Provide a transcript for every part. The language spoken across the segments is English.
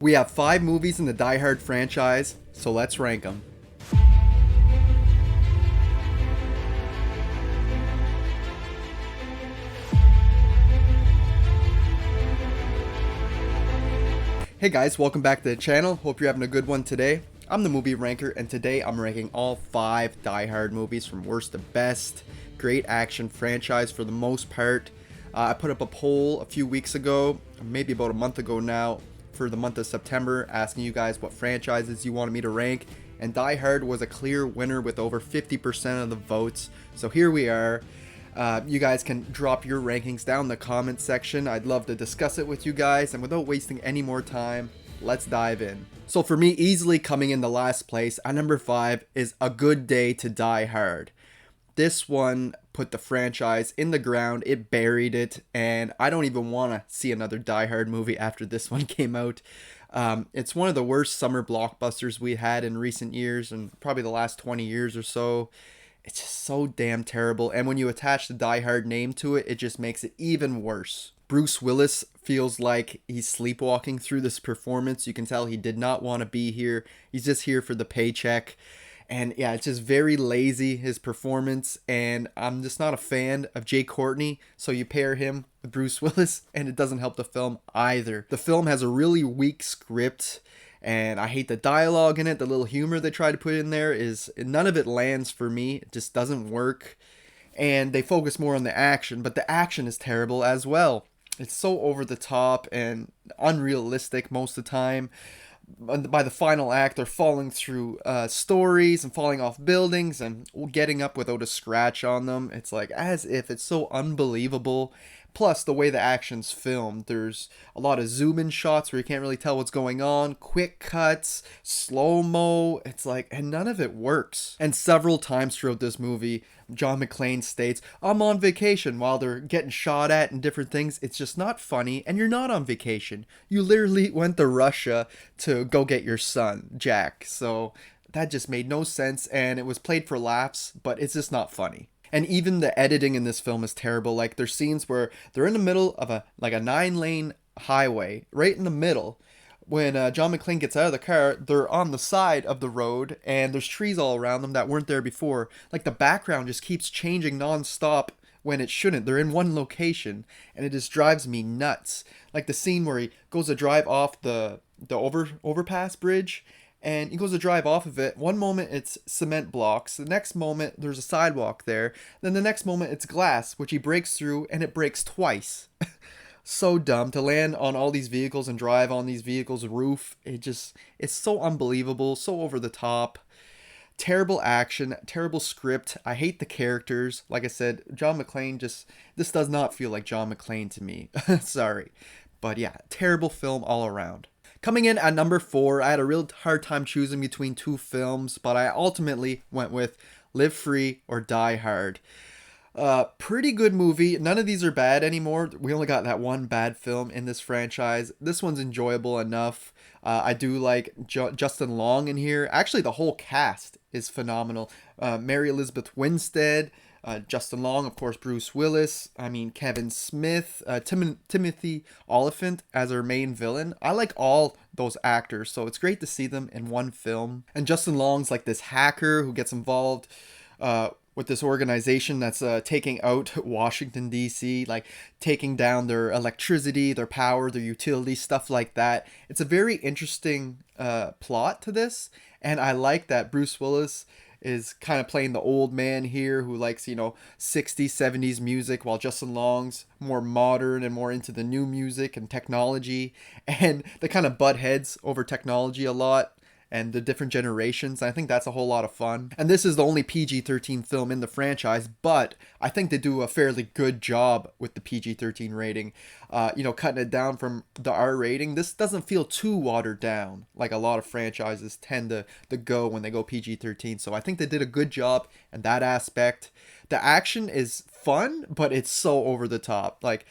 We have 5 movies in the Die Hard franchise, so let's rank them. Hey guys, welcome back to the channel. Hope you're having a good one today. I'm the movie ranker, and today I'm ranking all 5 Die Hard movies from worst to best. Great action franchise for the most part. I put up a poll a few weeks ago, maybe about a month ago now, for the month of September, asking you guys what franchises you wanted me to rank, and Die Hard was a clear winner with over 50% of the votes. So here we are. You guys can drop your rankings down in the comment section. I'd love to discuss it with you guys, and without wasting any more time, let's dive in. So for me, easily coming in the last place at number 5 is A Good Day to Die Hard. This one put the franchise in the ground, it buried it, and I don't even want to see another Die Hard movie after this one came out. It's one of the worst summer blockbusters we had in recent years, and probably the last 20 years or so. It's just so damn terrible, and when you attach the Die Hard name to it, it just makes it even worse. Bruce Willis feels like he's sleepwalking through this performance. You can tell he did not want to be here. He's just here for the paycheck. And yeah, it's just very lazy, his performance, and I'm just not a fan of Jai Courtney, so you pair him with Bruce Willis, and it doesn't help the film either. The film has a really weak script, and I hate the dialogue in it. The little humor they try to put in there is, none of it lands for me. It just doesn't work, and they focus more on the action, but the action is terrible as well. It's so over the top and unrealistic most of the time. By the final act, they're falling through stories and falling off buildings and getting up without a scratch on them. It's like as if it's so unbelievable. Plus, the way the action's filmed, there's a lot of zoom in shots where you can't really tell what's going on, quick cuts, slow mo. It's like, and none of it works. And several times throughout this movie, John McClane states, "I'm on vacation," while they're getting shot at and different things. It's just not funny, and you're not on vacation. You literally went to Russia to go get your son, Jack. So that just made no sense, and it was played for laughs, but it's just not funny. And even the editing in this film is terrible. Like, there's scenes where they're in the middle of a 9-lane highway, right in the middle. When John McClane gets out of the car, they're on the side of the road, and there's trees all around them that weren't there before. Like, the background just keeps changing non-stop when it shouldn't. They're in one location, and it just drives me nuts. Like the scene where he goes to drive off the overpass bridge, and he goes to drive off of it. One moment it's cement blocks, the next moment there's a sidewalk there, then the next moment it's glass, which he breaks through, and it breaks twice. So dumb to land on all these vehicles and drive on these vehicles' roof. It's so unbelievable, so over the top. Terrible action, terrible script. I hate the characters. Like I said, John McClane this does not feel like John McClane to me. Sorry. But yeah, terrible film all around. Coming in at number 4, I had a real hard time choosing between 2 films, but I ultimately went with Live Free or Die Hard. Pretty good movie. None of these are bad anymore. We only got that one bad film in this franchise. This one's enjoyable enough. I do like Justin Long in here. Actually, the whole cast is phenomenal. Mary Elizabeth Winstead, Justin Long, of course, Bruce Willis. I mean, Kevin Smith, Timothy Olyphant as our main villain. I like all those actors, so it's great to see them in one film. And Justin Long's like this hacker who gets involved with this organization that's taking out Washington, D.C., like taking down their electricity, their power, their utilities, stuff like that. It's a very interesting plot to this, and I like that Bruce Willis is kind of playing the old man here who likes, 60s, 70s music, while Justin Long's more modern and more into the new music and technology. And they kind of butt heads over technology a lot and the different generations. I think that's a whole lot of fun. And this is the only PG-13 film in the franchise, but I think they do a fairly good job with the PG-13 rating. Cutting it down from the R rating. This doesn't feel too watered down like a lot of franchises tend to go when they go PG-13. So I think they did a good job in that aspect. The action is fun, but it's so over the top. Like,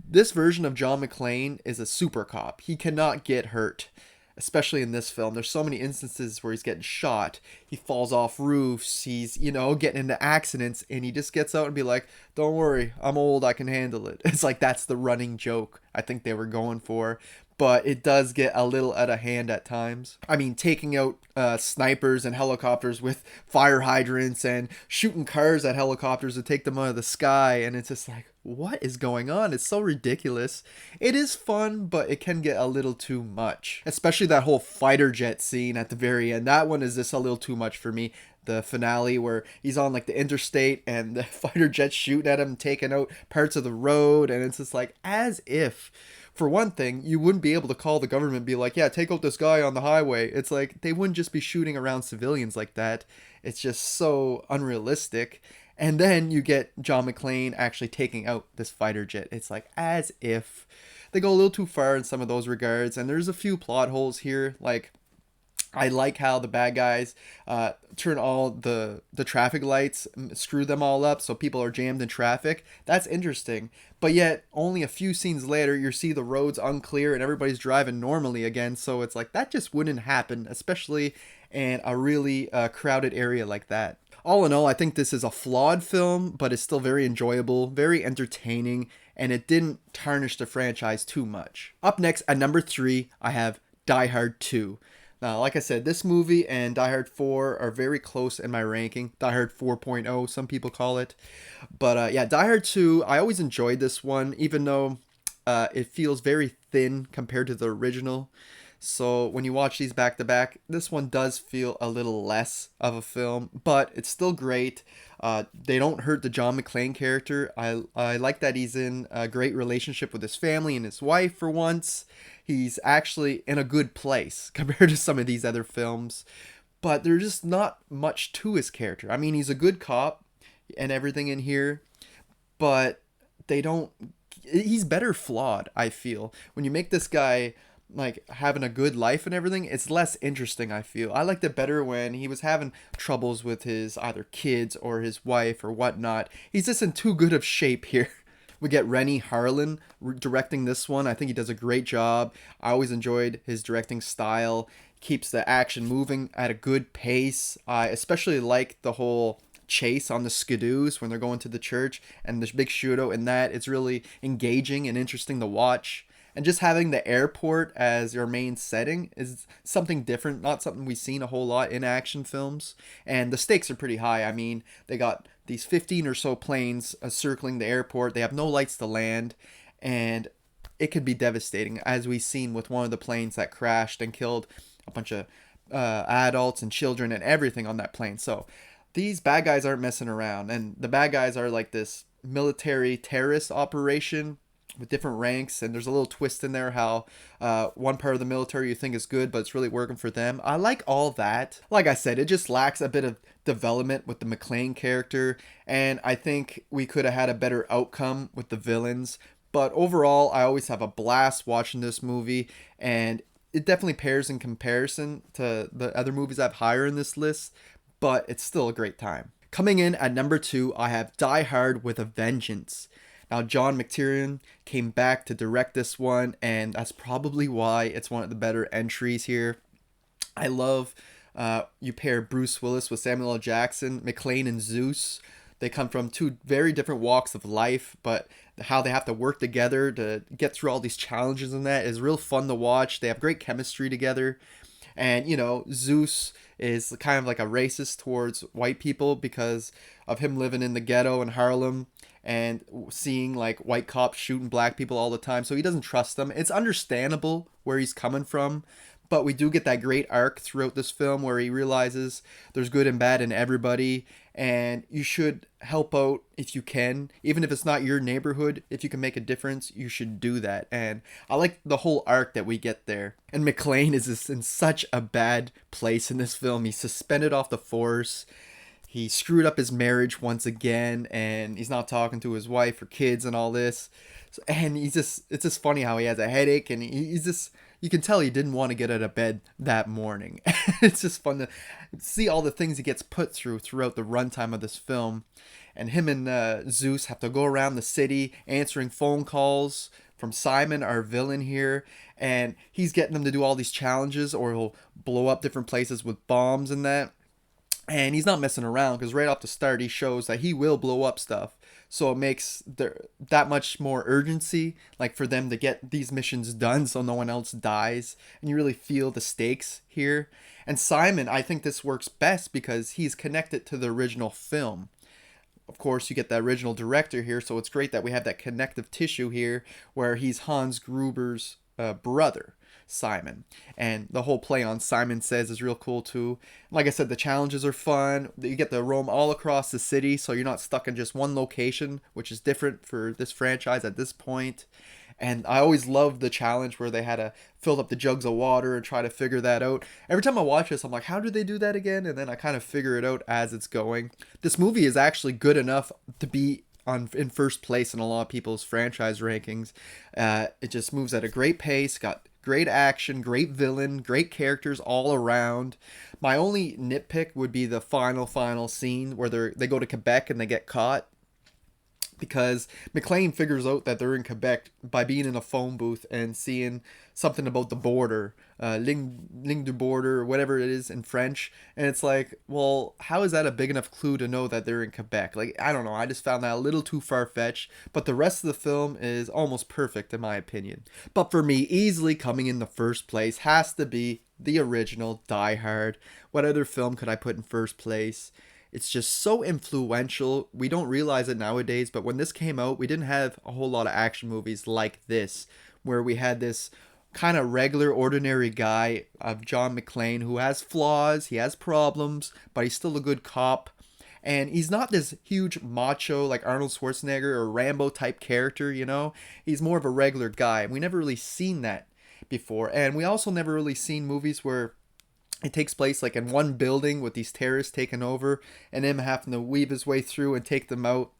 this version of John McClane is a super cop. He cannot get hurt, especially in this film. There's so many instances where he's getting shot, he falls off roofs, he's, getting into accidents, and he just gets out and be like, "Don't worry, I'm old, I can handle it." It's like, that's the running joke I think they were going for. but it does get a little out of hand at times. I mean, taking out snipers and helicopters with fire hydrants and shooting cars at helicopters to take them out of the sky, and it's just like, what is going on? It's so ridiculous. It is fun, but it can get a little too much. Especially that whole fighter jet scene at the very end. That one is just a little too much for me. The finale where he's on like the interstate and the fighter jet's shooting at him, taking out parts of the road, and it's just like, as if, for one thing, you wouldn't be able to call the government and be like, yeah, take out this guy on the highway. It's like they wouldn't just be shooting around civilians like that. It's just so unrealistic. And then you get John McClane actually taking out this fighter jet. It's like, as if they go a little too far in some of those regards. And there's a few plot holes here. Like, I like how the bad guys turn all the traffic lights, screw them all up so people are jammed in traffic. That's interesting. But yet, only a few scenes later, you see the roads unclear and everybody's driving normally again. So it's like, that just wouldn't happen, especially in a really crowded area like that. All in all, I think this is a flawed film, but it's still very enjoyable, very entertaining, and it didn't tarnish the franchise too much. Up next, at number 3, I have Die Hard 2. Now, like I said, this movie and Die Hard 4 are very close in my ranking. Die Hard 4.0, some people call it. But yeah, Die Hard 2, I always enjoyed this one, even though it feels very thin compared to the original. So when you watch these back to back, this one does feel a little less of a film, but it's still great. They don't hurt the John McClane character. I like that he's in a great relationship with his family and his wife for once. He's actually in a good place compared to some of these other films, but there's just not much to his character. I mean, he's a good cop and everything in here, but he's better flawed, I feel. When you make this guy like having a good life and everything, it's less interesting, I feel. I liked it better when he was having troubles with his either kids or his wife or whatnot. He's just in too good of shape here. We get Renny Harlin directing this one. I think he does a great job. I always enjoyed his directing style. Keeps the action moving at a good pace. I especially like the whole chase on the skidoos when they're going to the church and this big shootout in that. It's really engaging and interesting to watch. And just having the airport as your main setting is something different, not something we've seen a whole lot in action films. And the stakes are pretty high. I mean, they got these 15 or so planes circling the airport. They have no lights to land. And it could be devastating, as we've seen with one of the planes that crashed and killed a bunch of adults and children and everything on that plane. So these bad guys aren't messing around. And the bad guys are like this military terrorist operation with different ranks, and there's a little twist in there how one part of the military you think is good, but it's really working for them. I like all that. Like I said, it just lacks a bit of development with the McClane character, and I think we could have had a better outcome with the villains. But overall, I always have a blast watching this movie, and it definitely pairs in comparison to the other movies I have higher in this list, but it's still a great time. Coming in at number 2, I have Die Hard with a Vengeance. Now, John McTiernan came back to direct this one, and that's probably why it's one of the better entries here. I love you pair Bruce Willis with Samuel L. Jackson, McClane and Zeus. They come from two very different walks of life, but how they have to work together to get through all these challenges and that is real fun to watch. They have great chemistry together. And, you know, Zeus is kind of like a racist towards white people because of him living in the ghetto in Harlem and seeing like white cops shooting black people all the time. So he doesn't trust them. It's understandable where he's coming from, but we do get that great arc throughout this film where he realizes there's good and bad in everybody, and you should help out if you can, even if it's not your neighborhood. If you can make a difference, you should do that. And I like the whole arc that we get there. And McClane is just in such a bad place in this film. He's suspended off the force. He screwed up his marriage once again, and he's not talking to his wife or kids and all this. And it's just funny how he has a headache, and he's just, you can tell he didn't want to get out of bed that morning. It's just fun to see all the things he gets put through throughout the runtime of this film. And him and Zeus have to go around the city answering phone calls from Simon, our villain here. And he's getting them to do all these challenges, or he'll blow up different places with bombs and that. And he's not messing around, because right off the start he shows that he will blow up stuff. so it makes that much more urgency, like for them to get these missions done so no one else dies, and you really feel the stakes here. And Simon, I think this works best because he's connected to the original film. Of course, you get the original director here, so it's great that we have that connective tissue here where he's Hans Gruber's brother, Simon. And the whole play on Simon Says is real cool too. Like I said, the challenges are fun. You get to roam all across the city, so you're not stuck in just one location, which is different for this franchise at this point. And I always loved the challenge where they had to fill up the jugs of water and try to figure that out. Every time I watch this, I'm like, how do they do that again? And then I kind of figure it out as it's going. This movie is actually good enough to be in first place in a lot of people's franchise rankings. It just moves at a great pace, got great action, great villain, great characters all around. My only nitpick would be the final scene where they go to Quebec and they get caught, because McClane figures out that they're in Quebec by being in a phone booth and seeing something about the border, ligne du border, or whatever it is in French. And it's like, well, how is that a big enough clue to know that they're in Quebec? Like, I don't know. I just found that a little too far-fetched. But the rest of the film is almost perfect, in my opinion. But for me, easily coming in the first place has to be the original Die Hard. What other film could I put in first place? It's just so influential. We don't realize it nowadays, but when this came out, we didn't have a whole lot of action movies like this, where we had this kind of regular, ordinary guy of John McClane who has flaws, he has problems, but he's still a good cop. And he's not this huge macho like Arnold Schwarzenegger or Rambo type character, you know? He's more of a regular guy. We never really seen that before. And we also never really seen movies where it takes place like in one building with these terrorists taking over and him having to weave his way through and take them out.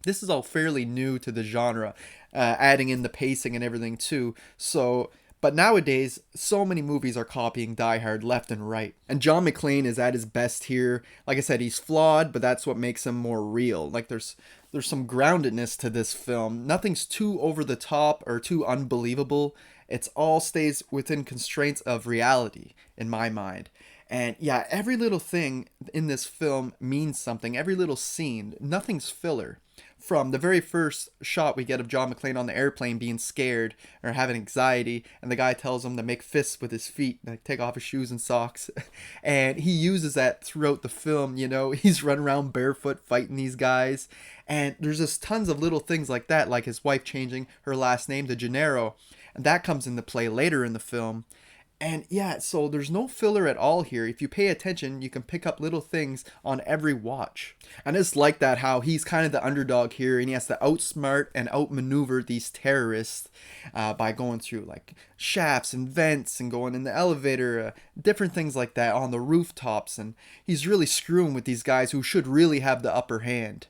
This is all fairly new to the genre, adding in the pacing and everything too. So, but nowadays, so many movies are copying Die Hard left and right. And John McClane is at his best here. Like I said, he's flawed, but that's what makes him more real. Like there's some groundedness to this film. Nothing's too over the top or too unbelievable. It's all stays within constraints of reality in my mind. And yeah, every little thing in this film means something. Every little scene, nothing's filler. From the very first shot we get of John McClane on the airplane being scared or having anxiety, and the guy tells him to make fists with his feet, like take off his shoes and socks. And he uses that throughout the film, you know, he's running around barefoot fighting these guys. And there's just tons of little things like that, like his wife changing her last name to Gennaro. And that comes into play later in the film. And yeah, so there's no filler at all here. If you pay attention, you can pick up little things on every watch. And it's like that how he's kind of the underdog here, and he has to outsmart and outmaneuver these terrorists by going through like shafts and vents and going in the elevator, different things like that on the rooftops. And he's really screwing with these guys who should really have the upper hand.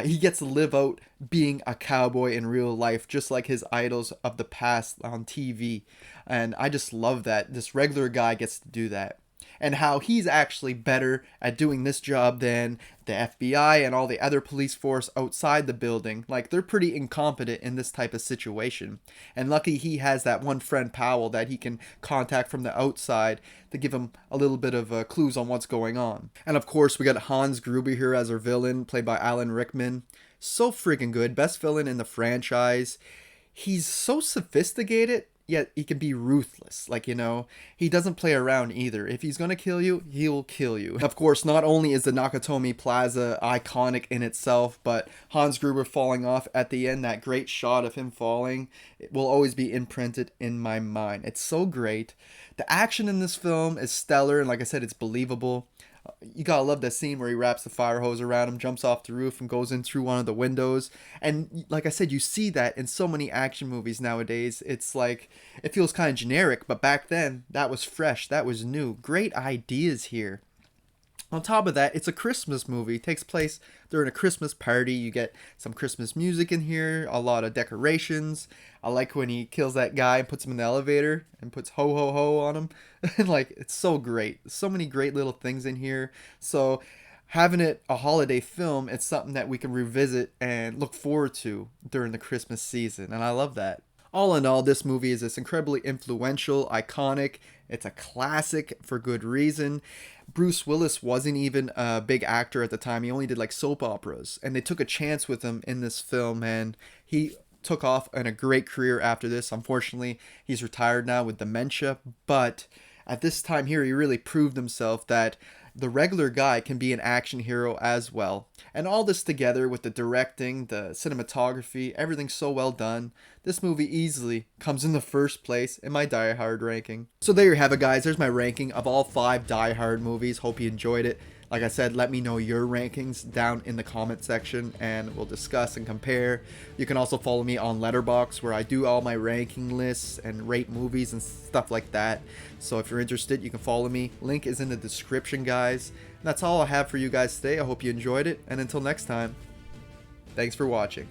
He gets to live out being a cowboy in real life, just like his idols of the past on TV. And I just love that this regular guy gets to do that. And how he's actually better at doing this job than the FBI and all the other police force outside the building. Like, they're pretty incompetent in this type of situation. And lucky he has that one friend, Powell, that he can contact from the outside to give him a little bit of clues on what's going on. And of course, we got Hans Gruber here as our villain, played by Alan Rickman. So freaking good. Best villain in the franchise. He's so sophisticated, yet he can be ruthless. Like, you know, he doesn't play around either. If he's gonna kill you, he'll kill you. Of course, not only is the Nakatomi Plaza iconic in itself, but Hans Gruber falling off at the end, that great shot of him falling, it will always be imprinted in my mind. It's so great. The action in this film is stellar, and like I said, it's believable. You gotta love that scene where he wraps the fire hose around him, jumps off the roof, and goes in through one of the windows. And like I said, you see that in so many action movies nowadays. It's like, it feels kind of generic, but back then, that was fresh, that was new. Great ideas here. On top of that, it's a Christmas movie. It takes place during a Christmas party. You get some Christmas music in here, a lot of decorations. I like when he kills that guy and puts him in the elevator and puts ho ho ho on him. Like, it's so great. So many great little things in here. So having it a holiday film, it's something that we can revisit and look forward to during the Christmas season. And I love that. All in all, this movie is this incredibly influential, iconic. It's a classic for good reason. Bruce Willis wasn't even a big actor at the time. He only did like soap operas, and they took a chance with him in this film, and he took off in a great career after this. Unfortunately, he's retired now with dementia, but at this time here, he really proved himself that the regular guy can be an action hero as well. And all this together with the directing, the cinematography, everything's so well done. This movie easily comes in the first place in my Die Hard ranking. So there you have it, guys. There's my ranking of all 5 Die Hard movies. Hope you enjoyed it. Like I said, let me know your rankings down in the comment section and we'll discuss and compare. You can also follow me on Letterboxd where I do all my ranking lists and rate movies and stuff like that. So if you're interested, you can follow me. Link is in the description, guys. And that's all I have for you guys today. I hope you enjoyed it. And until next time, thanks for watching.